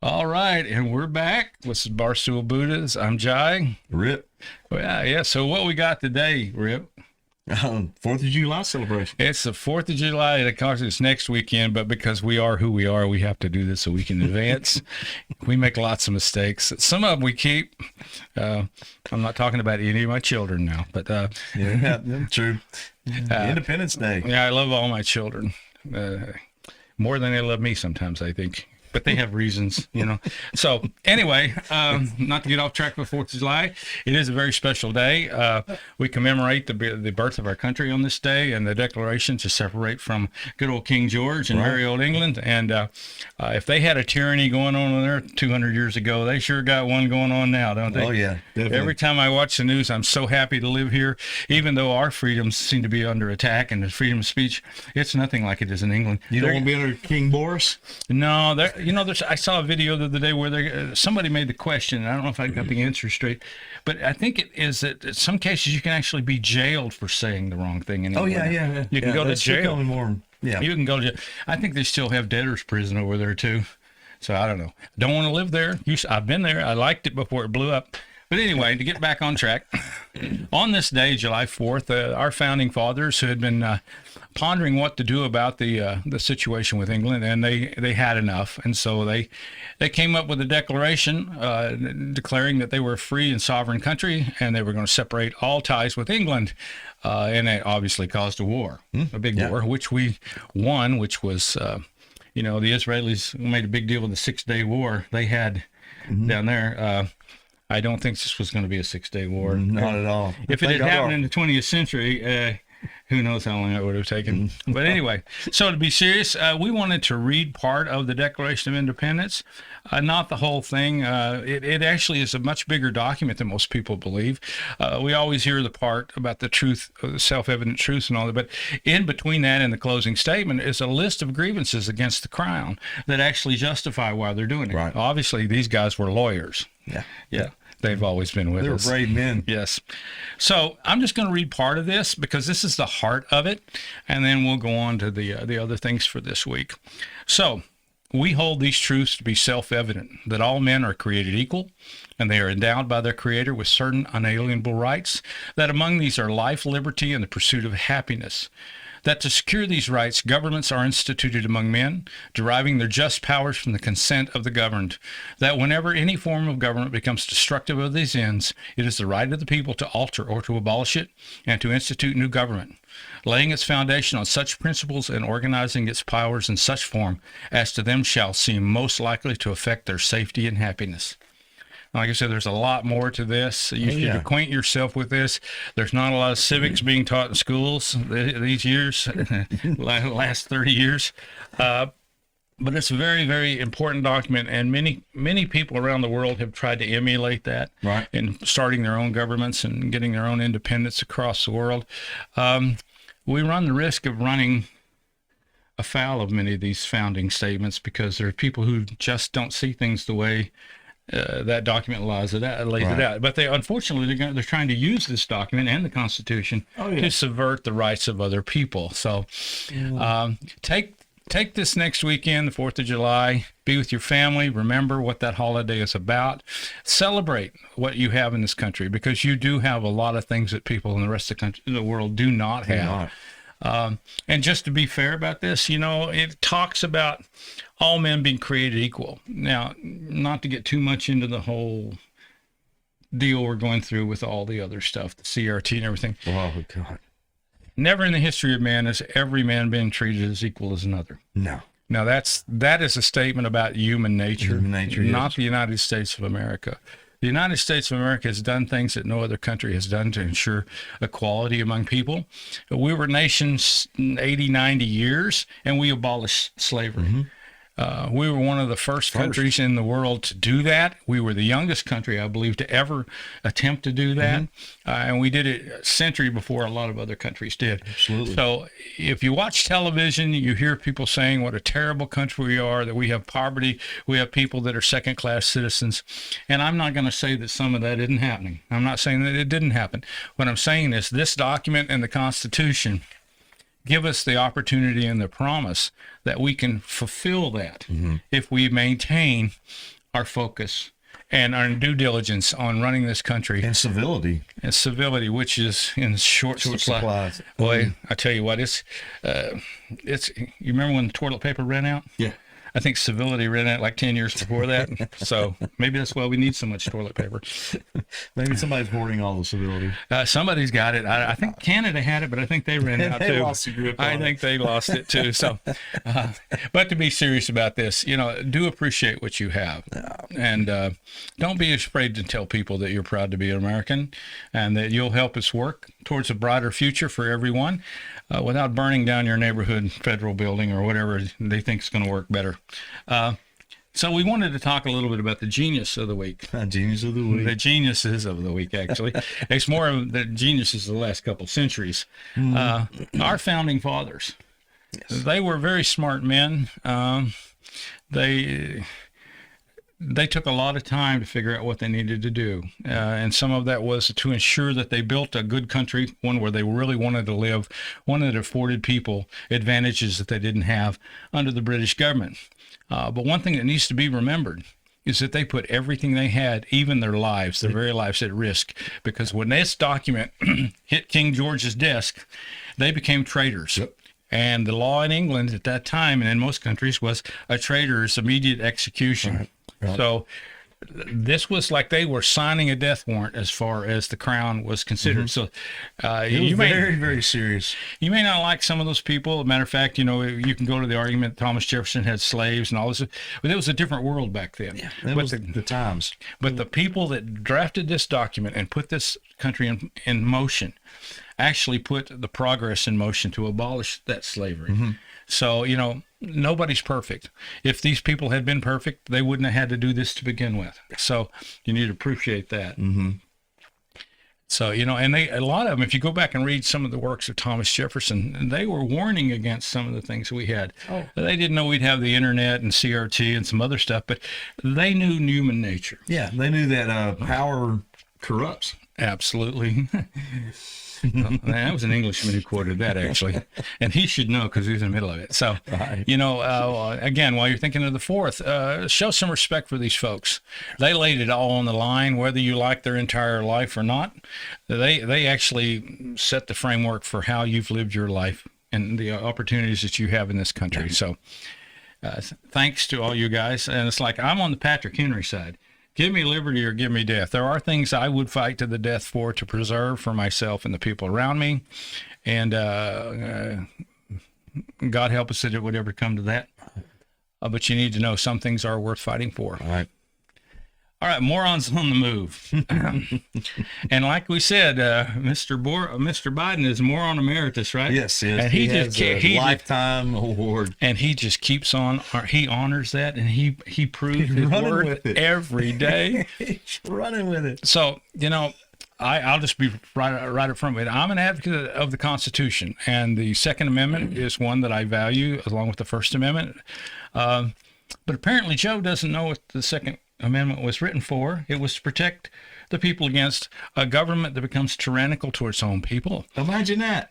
All right, and we're back. This is BarstoolBuddhas. I'm Jai. Rip. Well, yeah. So what we got today, Rip? 4th of July celebration. It's the 4th of July. Of course, it's next weekend, but because we are who we are, we have to do this a week in advance. We make lots of mistakes. Some of them we keep. I'm not talking about any of my children now, but Yeah, true. Independence Day. yeah, I love all my children more than they love me sometimes, I think. But they have reasons. So anyway, not to get off track for 4th of July, it is a very special day. We commemorate the birth of our country on this day and the declaration to separate from good old King George and merry old England. And if they had a tyranny going on there 200 years ago, they sure got one going on now, don't they? Oh, yeah, definitely. Every time I watch the news, I'm so happy to live here, even though our freedoms seem to be under attack and the freedom of speech, it's nothing like it is in England. You don't want to be under King Boris? No, I saw a video the other day where somebody made the question, and I don't know if I got the answer straight, but I think it is that in some cases you can actually be jailed for saying the wrong thing. In England. Yeah. You can go to jail. Yeah. You can go to jail. I think they still have debtors' prison over there too. So I don't know. Don't want to live there. I've been there. I liked it before it blew up. But anyway, to get back on track, on this day, July 4th, our founding fathers who had been pondering what to do about the situation with England, and they had enough. And so they came up with a declaration declaring that they were a free and sovereign country, and they were going to separate all ties with England. And it obviously caused a war, a big war, which we won, which was, the Israelis made a big deal with the 6-day war they had down there. I don't think this was going to be a 6-day war. Not at all. If it had happened in the 20th century, who knows how long it would have taken. But anyway, so to be serious, we wanted to read part of the Declaration of Independence, not the whole thing. It actually is a much bigger document than most people believe. We always hear the part about the truth, self-evident truths and all that, but in between that and the closing statement is a list of grievances against the crown that actually justify why they're doing it. Right. Obviously, these guys were lawyers. Yeah. They've always been with us. They were brave men. Yes. So I'm just going to read part of this because this is the heart of it, and then we'll go on to the other things for this week. So we hold these truths to be self-evident, that all men are created equal, and they are endowed by their Creator with certain unalienable rights, that among these are life, liberty, and the pursuit of happiness. That to secure these rights, governments are instituted among men, deriving their just powers from the consent of the governed. That whenever any form of government becomes destructive of these ends, it is the right of the people to alter or to abolish it, and to institute new government, laying its foundation on such principles and organizing its powers in such form as to them shall seem most likely to affect their safety and happiness. Like I said, there's a lot more to this. You should acquaint yourself with this. There's not a lot of civics being taught in schools these years, last 30 years. But it's a very, very important document, and many people around the world have tried to emulate that in starting their own governments and getting their own independence across the world. We run the risk of running afoul of many of these founding statements because there are people who just don't see things the way that document lays it out. But unfortunately, they're trying to use this document and the Constitution to subvert the rights of other people. So take this next weekend, the 4th of July, be with your family. Remember what that holiday is about. Celebrate what you have in this country, because you do have a lot of things that people in the rest of the world do not have. And just to be fair about this, it talks about all men being created equal. Now, not to get too much into the whole deal we're going through with all the other stuff, the CRT and everything. Oh, God. Never in the history of man has every man been treated as equal as another. No. Now, that is a statement about human nature, not the United States of America. The United States of America has done things that no other country has done to ensure equality among people. We were a nation 80, 90 years, and we abolished slavery. We were one of the first countries in the world to do that. We were the youngest country, I believe, to ever attempt to do that. And we did it a century before a lot of other countries did. Absolutely. So if you watch television, you hear people saying what a terrible country we are, that we have poverty, we have people that are second-class citizens. And I'm not going to say that some of that isn't happening. I'm not saying that it didn't happen. What I'm saying is this document and the Constitution give us the opportunity and the promise that we can fulfill that if we maintain our focus and our due diligence on running this country And civility. and civility, which is in short supply. supplies. Boy, I tell you what, it's. You remember when the toilet paper ran out? Yeah. I think civility ran out like 10 years before that. So maybe that's why we need so much toilet paper. Maybe somebody's hoarding all the civility. Somebody's got it. I think Canada had it, but I think they ran out They too. lost the grip I on think they lost it too. So, but to be serious about this, do appreciate what you have, and don't be afraid to tell people that you're proud to be an American, and that you'll help us work towards a brighter future for everyone, without burning down your neighborhood federal building or whatever they think is going to work better. So we wanted to talk a little bit about the genius of the week. Genius of the week. The geniuses of the week, actually. It's more of the geniuses of the last couple centuries. Our founding fathers. Yes. They were very smart men. They took a lot of time to figure out what they needed to do. And some of that was to ensure that they built a good country, one where they really wanted to live, one that afforded people advantages that they didn't have under the British government. But one thing that needs to be remembered is that they put everything they had, even their lives, their very lives, at risk. Because when this document hit King George's desk, they became traitors. Yep. And the law in England at that time, and in most countries, was a traitor's immediate execution. Right. So this was like they were signing a death warrant as far as the crown was considered. So it was very, very serious. You may not like some of those people. As a matter of fact, you can go to the argument Thomas Jefferson had slaves and all this, but it was a different world back then. Yeah, that was the times. But the people that drafted this document and put this country in motion actually put the progress in motion to abolish that slavery. So, nobody's perfect. If these people had been perfect, they wouldn't have had to do this to begin with. So you need to appreciate that. So, and a lot of them, if you go back and read some of the works of Thomas Jefferson, they were warning against some of the things we had. Oh. They didn't know we'd have the internet and CRT and some other stuff, but they knew human nature. Yeah, they knew that power corrupts. Absolutely. That was an Englishman who quoted that, actually, and he should know because he was in the middle of it. So, right. Again, while you're thinking of the fourth, show some respect for these folks. They laid it all on the line, whether you like their entire life or not. They actually set the framework for how you've lived your life and the opportunities that you have in this country. So, thanks to all you guys. And it's like I'm on the Patrick Henry side. Give me liberty or give me death. There are things I would fight to the death for, to preserve for myself and the people around me. And God help us that it would ever come to that. But you need to know some things are worth fighting for. All right, morons on the move. And like we said, Mr. Biden is moron emeritus, right? Yes. And he has a lifetime award. And he just keeps on, he honors that, and he proves his worth every day. He's running with it. So, I'll just be right up front with it. I'm an advocate of the Constitution, and the Second Amendment is one that I value, along with the First Amendment. But apparently Joe doesn't know what the Second Amendment was written for. It was to protect the people against a government that becomes tyrannical to its own people. Imagine that.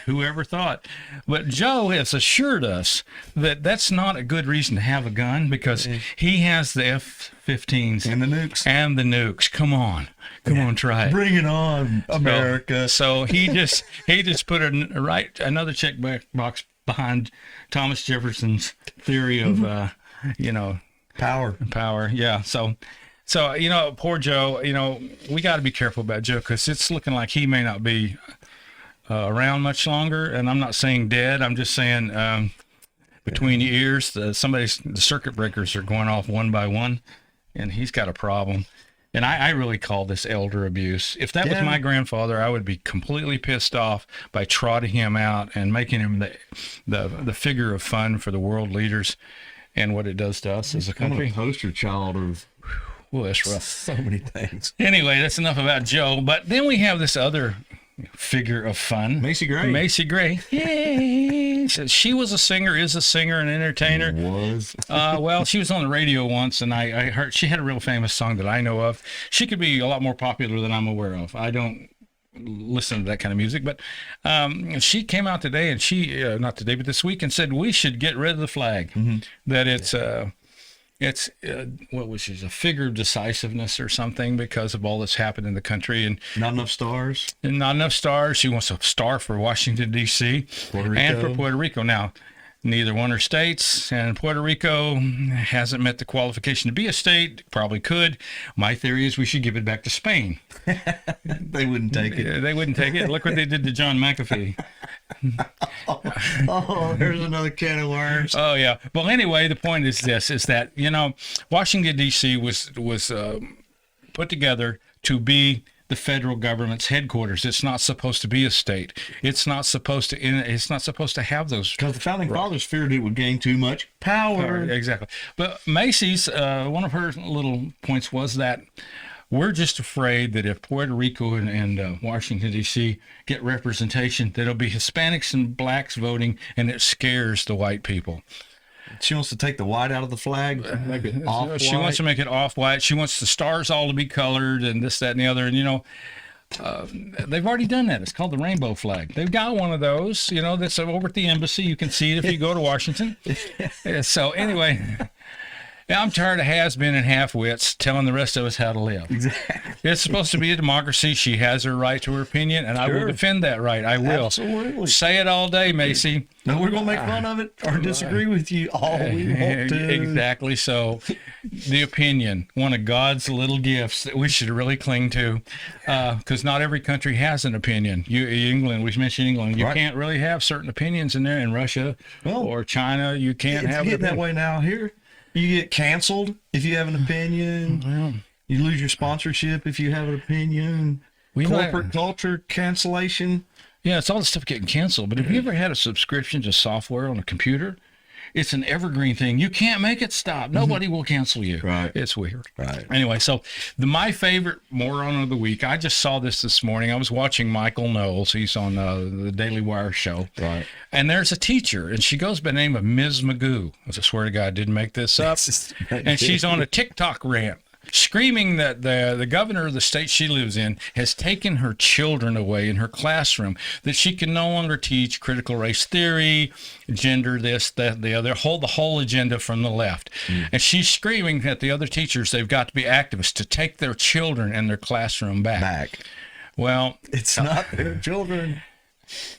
Whoever thought. But Joe has assured us that that's not a good reason to have a gun, because he has the F-15s and the nukes. Come on, try it. Bring it on, America. So he just put another check box behind Thomas Jefferson's theory of Power, yeah. So, poor Joe, we got to be careful about Joe, because it's looking like he may not be around much longer. And I'm not saying dead. I'm just saying between the ears, the circuit breakers are going off one by one, and he's got a problem. And I really call this elder abuse. If that was my grandfather, I would be completely pissed off by trotting him out and making him the figure of fun for the world leaders. And what it does to us as a country. I'm a poster child of that's rough. So many things. Anyway, that's enough about Joe. But then we have this other figure of fun. Macy Gray. Yay! She was a singer, is a singer, and entertainer. Was. Well, she was on the radio once, and I heard she had a real famous song that I know of. She could be a lot more popular than I'm aware of. I don't listen to that kind of music. But she came out today, and not today, but this week, and said we should get rid of the flag. That it's what was she, a figure of decisiveness or something because of all that's happened in the country, and Not enough stars. not enough stars. She wants a star for Washington D.C. Puerto Rico. and for Puerto Rico. Now, neither one are states, and Puerto Rico hasn't met the qualification to be a state. Probably could. My theory is we should give it back to Spain. They wouldn't take it. They wouldn't take it. Look what they did to John McAfee. Oh, there's another can of worms. Oh yeah. Well, anyway, the point is this: is that Washington D.C. was put together to be the federal government's headquarters. It's not supposed to be a state. It's not supposed to. It's not supposed to have those. Because the founding fathers feared it would gain too much power. Exactly. But Macy's one of her little points was that we're just afraid that if Puerto Rico and Washington, D.C. get representation, that it'll be Hispanics and blacks voting, and it scares the white people. She wants to take the white out of the flag, make it off-white. She wants to make it off-white. She wants the stars all to be colored and this, that, and the other. And, they've already done that. It's called the rainbow flag. They've got one of those, that's over at the embassy. You can see it if you go to Washington. So anyway... I'm tired of has-been and half-wits telling the rest of us how to live. Exactly. It's supposed to be a democracy. She has her right to her opinion, and I will defend that right. I will. Absolutely. Say it all day, Macy. No, we're going to make fun of it or disagree with you all we want to. Exactly. So the opinion, one of God's little gifts that we should really cling to, because not every country has an opinion. England, we mentioned England. You can't really have certain opinions in there. In Russia or China, you can't have It's getting that way now here. You get canceled if you have an opinion. You lose your sponsorship if you have an opinion. Corporate culture cancellation. Yeah, it's all the stuff getting canceled. But have you ever had a subscription to software on a computer? It's an evergreen thing. You can't make it stop. Nobody will cancel you. Right. It's weird. Right. Anyway, so my favorite moron of the week, I just saw this morning. I was watching Michael Knowles. He's on the Daily Wire show. Right. And there's a teacher, and she goes by the name of Ms. Magoo. I swear to God, I didn't make this up. And she's on a TikTok rant, screaming that the governor of the state she lives in has taken her children away in her classroom, that she can no longer teach critical race theory, gender, this, that, the other, the whole agenda from the left. And she's screaming at the other teachers they've got to be activists to take their children and their classroom back. Well, it's not their children.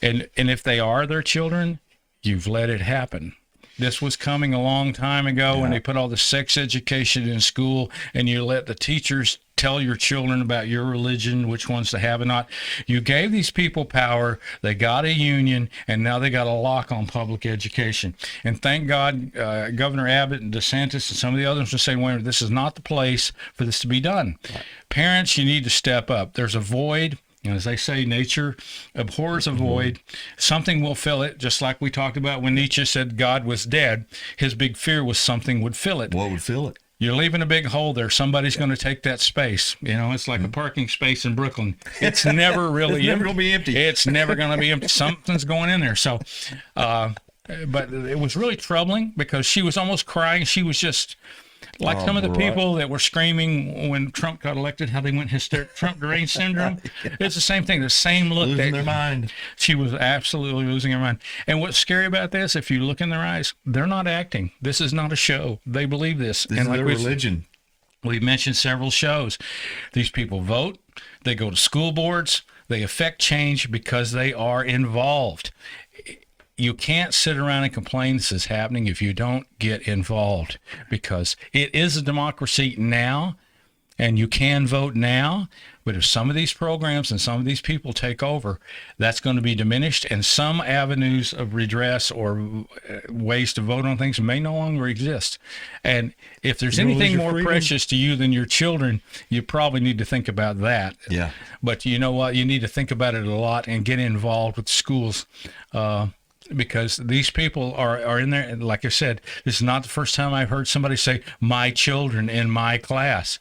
And if they are their children, you've let it happen. This was coming a long time ago when they put all the sex education in school, and you let the teachers tell your children about your religion, which ones to have and not. You gave these people power. They got a union, and now they got a lock on public education. And thank God, Governor Abbott and DeSantis and some of the others are saying, wait, this is not the place for this to be done. Right. Parents, you need to step up. There's a void. And as they say, nature abhors a void. Something will fill it, just like we talked about when Nietzsche said God was dead. His big fear was something would fill it. What would fill it? You're leaving a big hole there. Somebody's going to take that space. It's like a parking space in Brooklyn. It's never really it's never going to be empty. It's never going to be empty. Something's going in there. So, but it was really troubling because she was almost crying. She was just... like some of the people that were screaming when Trump got elected, how they went hysterical, Trump deranged syndrome. It's the same thing, the same look. Losing their mind. She was absolutely losing her mind. And what's scary about this, if you look in their eyes, they're not acting. This is not a show. They believe this. This is their religion. We've mentioned several shows. These people vote. They go to school boards. They affect change because they are involved. You can't sit around and complain this is happening if you don't get involved, because it is a democracy now and you can vote now. But if some of these programs and some of these people take over, that's going to be diminished, and some avenues of redress or ways to vote on things may no longer exist. And if there's anything more precious to you than your children, you probably need to think about that. Yeah. But you know what? You need to think about it a lot and get involved with schools. because these people are in there. And like I said, this is not the first time I've heard somebody say, my children in my class.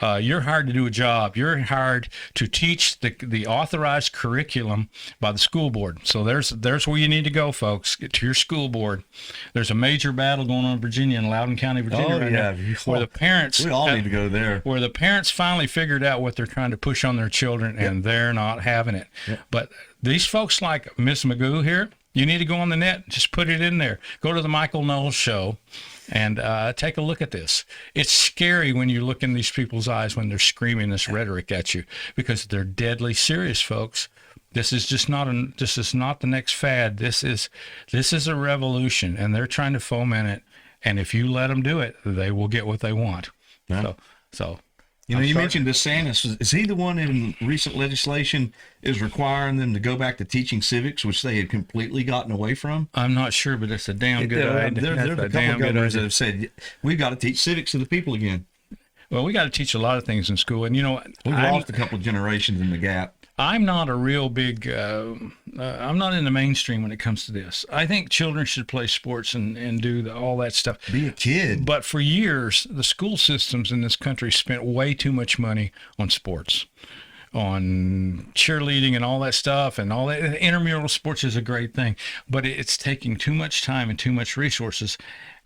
You're hired to do a job. You're hired to teach the authorized curriculum by the school board. So there's where you need to go, folks. Get to your school board. There's a major battle going on in Virginia, in Loudoun County, Virginia, right now, where the parents, we all need to go there. Where the parents finally figured out what they're trying to push on their children, and they're not having it. But these folks like Miss Magoo here, you need to go on the net, just put it in there. Go to the Michael Knowles show and take a look at this. It's scary when you look in these people's eyes when they're screaming this rhetoric at you, because they're deadly serious, folks. This is just not this is not the next fad. This is a revolution, and they're trying to foment it. And if you let them do it, they will get what they want. Yeah. So. You mentioned DeSantis. Is he the one in recent legislation is requiring them to go back to teaching civics, which they had completely gotten away from? I'm not sure, but it's a damn good idea. There's a couple of governors that have said, we've got to teach civics to the people again. Well, we got to teach a lot of things in school. And, we've lost a couple of generations in the gap. I'm not a real big, I'm not in the mainstream when it comes to this. I think children should play sports and do all that stuff. Be a kid. But for years, the school systems in this country spent way too much money on sports, on cheerleading and all that stuff, and all that. Intramural sports is a great thing, but it's taking too much time and too much resources.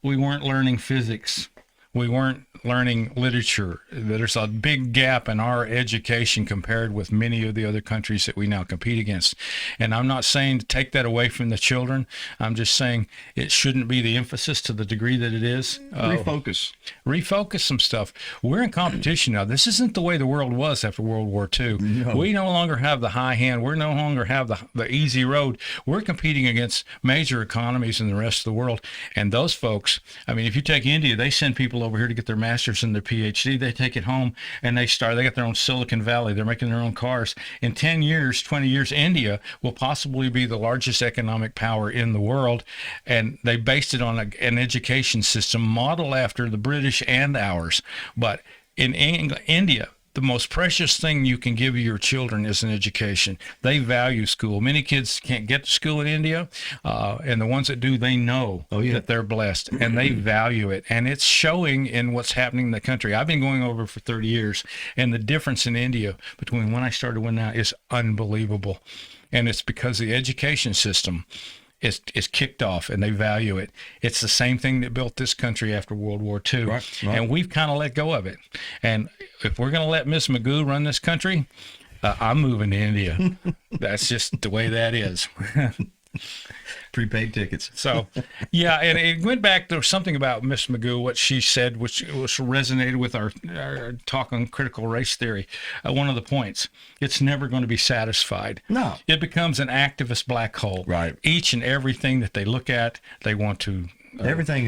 We weren't learning physics. We weren't learning literature. There's a big gap in our education compared with many of the other countries that we now compete against. And I'm not saying to take that away from the children. I'm just saying it shouldn't be the emphasis to the degree that it is. Refocus some stuff. We're in competition now. This isn't the way the world was after World War II. No. We no longer have the high hand. We no longer have the easy road. We're competing against major economies in the rest of the world. And those folks, I mean, if you take India, they send people over here to get their master's and their PhD. They take it home and they got their own Silicon Valley. They're making their own cars. In 10 years, 20 years, India will possibly be the largest economic power in the world. And they based it on an education system modeled after the British and ours. But in India, the most precious thing you can give your children is an education. They value school. Many kids can't get to school in India, and the ones that do, they know that they're blessed, and they value it. And it's showing in what's happening in the country. I've been going over for 30 years, and the difference in India between when I started and now is unbelievable. And it's because the education system is kicked off, and they value it. It's the same thing that built this country after World War II. Right. And we've kind of let go of it. And if we're going to let Miss Magoo run this country, I'm moving to India. That's just the way that is. Prepaid tickets. So, yeah, and it went back. There was something about Miss Magoo, what she said, which resonated with our talk on critical race theory. One of the points: it's never going to be satisfied. No, it becomes an activist black hole. Right. Each and everything that they look at, they want to. Everything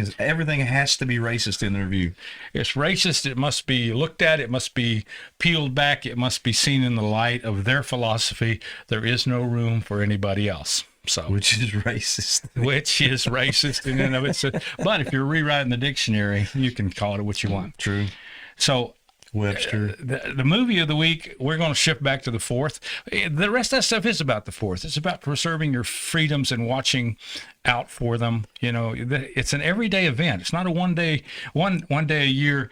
has to be racist in their view. It's racist. It must be looked at. It must be peeled back. It must be seen in the light of their philosophy. There is no room for anybody else. So, which is racist. Which is racist in and of itself. But if you're rewriting the dictionary, you can call it what you want. True. So Webster. The movie of the week, we're going to shift back to the 4th. The rest of that stuff is about the 4th. It's about preserving your freedoms and watching out for them. It's an everyday event. It's not a one day a year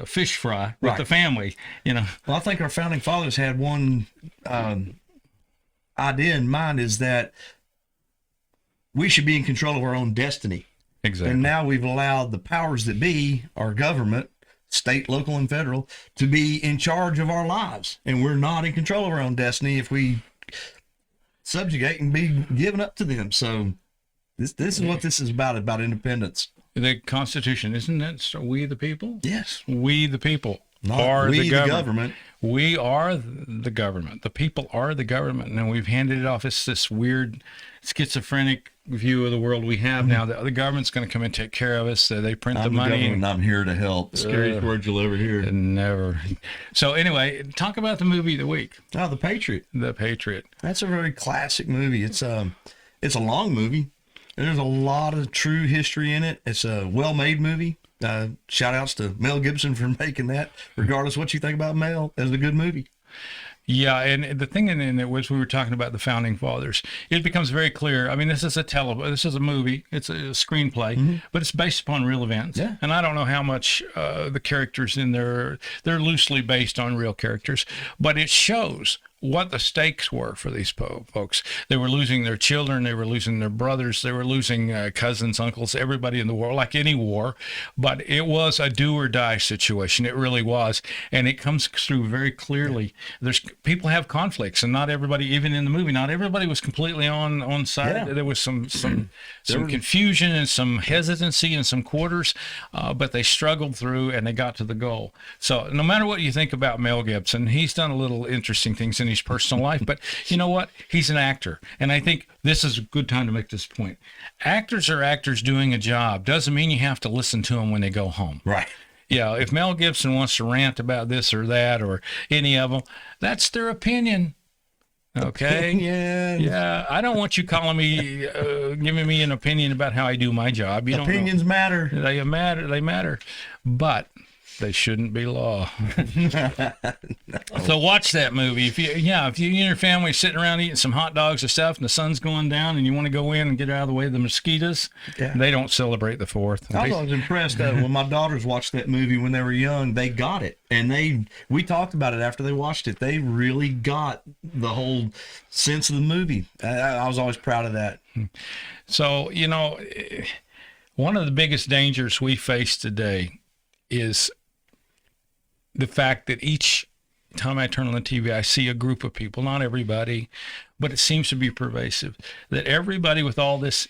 fish fry with the family. Well, I think our founding fathers had one idea in mind, is that we should be in control of our own destiny. Exactly. And now we've allowed the powers that be, our government, state, local, and federal, to be in charge of our lives. And we're not in control of our own destiny if we subjugate and be given up to them. So this is what this is about independence. The Constitution, isn't it? We the people? Yes. We the people. Not we the government. We are the government. The people are the government, and we've handed it off. It's this weird, schizophrenic view of the world we have now. That the government's going to come and take care of us. They print the money. I'm here to help. Scariest word you'll ever hear. Never. So anyway, talk about the movie of the week. Oh, The Patriot. The Patriot. That's a very classic movie. It's a long movie. There's a lot of true history in it. It's a well-made movie. Shout outs to Mel Gibson for making that. Regardless of what you think about Mel, it's a good movie. Yeah, and the thing in it was we were talking about the founding fathers. It becomes very clear. I mean, this is a movie. It's a screenplay, but it's based upon real events. Yeah. And I don't know how much the characters in there, they're loosely based on real characters, but it shows what the stakes were for these folks. They were losing their children, they were losing their brothers, they were losing cousins, uncles, everybody in the war, like any war. But it was a do or die situation. It really was, and it comes through very clearly. There's people have conflicts, and not everybody, even in the movie, not everybody was completely on side. Yeah. There was some confusion and some hesitancy and some quarters, but they struggled through and they got to the goal. So no matter what you think about Mel Gibson, he's done a little interesting things in his personal life, but you know what? He's an actor. And I think this is a good time to make this point. Actors are actors doing a job. Doesn't mean you have to listen to them when they go home. Right. Yeah, if Mel Gibson wants to rant about this or that or any of them, that's their opinion. Okay. Yeah. I don't want you calling me, giving me an opinion about how I do my job. You Opinions don't matter. know. They matter. They matter, but they shouldn't be law. So watch that movie. If you and your family are sitting around eating some hot dogs and stuff, and the sun's going down, and you want to go in and get out of the way of the mosquitoes, they don't celebrate the 4th. I was impressed when my daughters watched that movie when they were young. They got it, and we talked about it after they watched it. They really got the whole sense of the movie. I was always proud of that. So one of the biggest dangers we face today is the fact that each time I turn on the TV, I see a group of people, not everybody, but it seems to be pervasive, that everybody with all this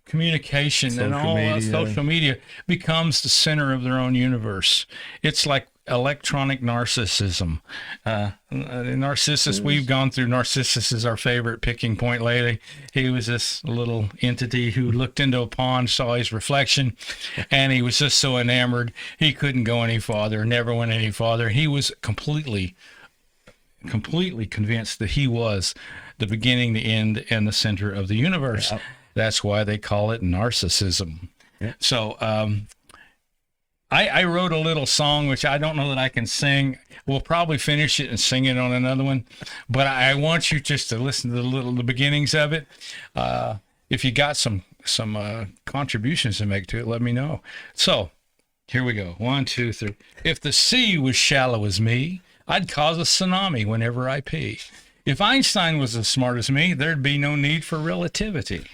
communication and all social media becomes the center of their own universe. It's like electronic narcissism. Narcissus, we've gone through Narcissus is our favorite picking point lately. He was this little entity who looked into a pond, saw his reflection, and he was just so enamored he couldn't go any farther, never went any farther. He was completely convinced that he was the beginning, the end, and the center of the universe. Yep. That's why they call it narcissism. Yep. So I wrote a little song, which I don't know that I can sing. We'll probably finish it and sing it on another one, but I want you just to listen to the beginnings of it. If you got some contributions to make to it, let me know. So here we go. 1, 2, 3. If the sea was shallow as me, I'd cause a tsunami whenever I pee. If Einstein was as smart as me, there'd be no need for relativity.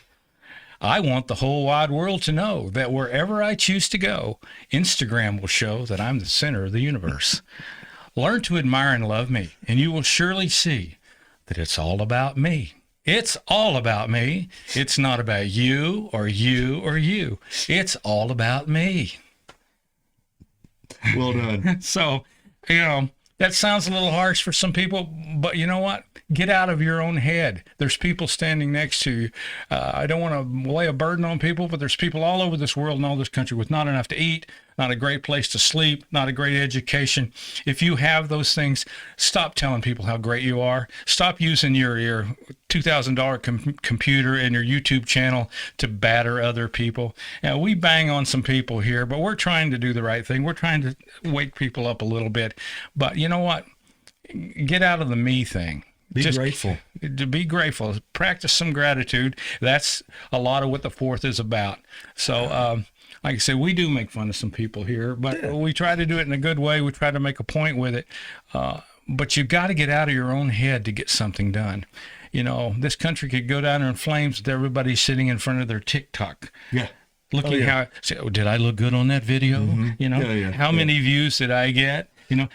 I want the whole wide world to know that wherever I choose to go, Instagram will show that I'm the center of the universe. Learn to admire and love me, and you will surely see that it's all about me. It's all about me. It's not about you or you or you. It's all about me. Well done. So, that sounds a little harsh for some people, but you know what? Get out of your own head. There's people standing next to you. I don't want to lay a burden on people, but there's people all over this world and all this country with not enough to eat, not a great place to sleep, not a great education. If you have those things, stop telling people how great you are. Stop using your $2,000 computer and your YouTube channel to batter other people. Now, we bang on some people here, but we're trying to do the right thing. We're trying to wake people up a little bit. But you know what? Get out of the me thing. Just grateful. To be grateful. Practice some gratitude. That's a lot of what the 4th is about. So, like I said, we do make fun of some people here, but we try to do it in a good way. We try to make a point with it. But you've got to get out of your own head to get something done. This country could go down in flames with everybody sitting in front of their TikTok. Yeah. Looking did I look good on that video? Mm-hmm. How many views did I get?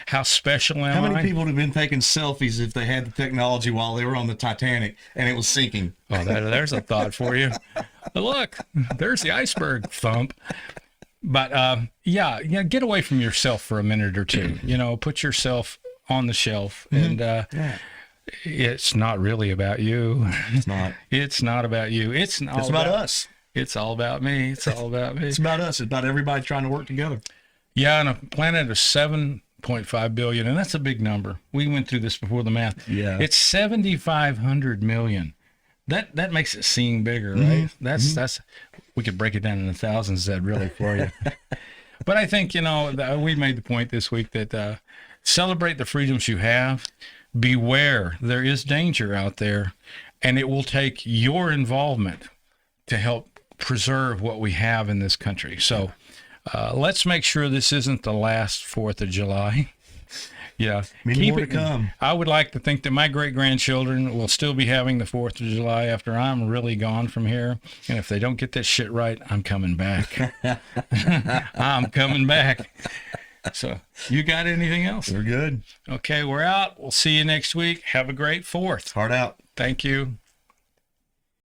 How special am I? How many people would have been taking selfies if they had the technology while they were on the Titanic and it was sinking? Oh, there's a thought for you. Look, there's the iceberg thump. But get away from yourself for a minute or two. Put yourself on the shelf, and it's not really about you. It's not. It's not about you. It's about us. It's all about me. It's all about me. It's about us. It's about everybody trying to work together. Yeah, on a planet of 7.5 billion, and that's a big number. We went through this before the math. Yeah, it's 7,500 million. That makes it seem bigger, right? That's we could break it down into thousands. That really for you. But I think we made the point this week that celebrate the freedoms you have. Beware, there is danger out there, and it will take your involvement to help preserve what we have in this country. So let's make sure this isn't the last 4th of July. Yeah. Many more to come. I would like to think that my great-grandchildren will still be having the 4th of July after I'm really gone from here. And if they don't get that shit right, I'm coming back. I'm coming back. So you got anything else? We're good. Okay, we're out. We'll see you next week. Have a great 4th. Heart out. Thank you.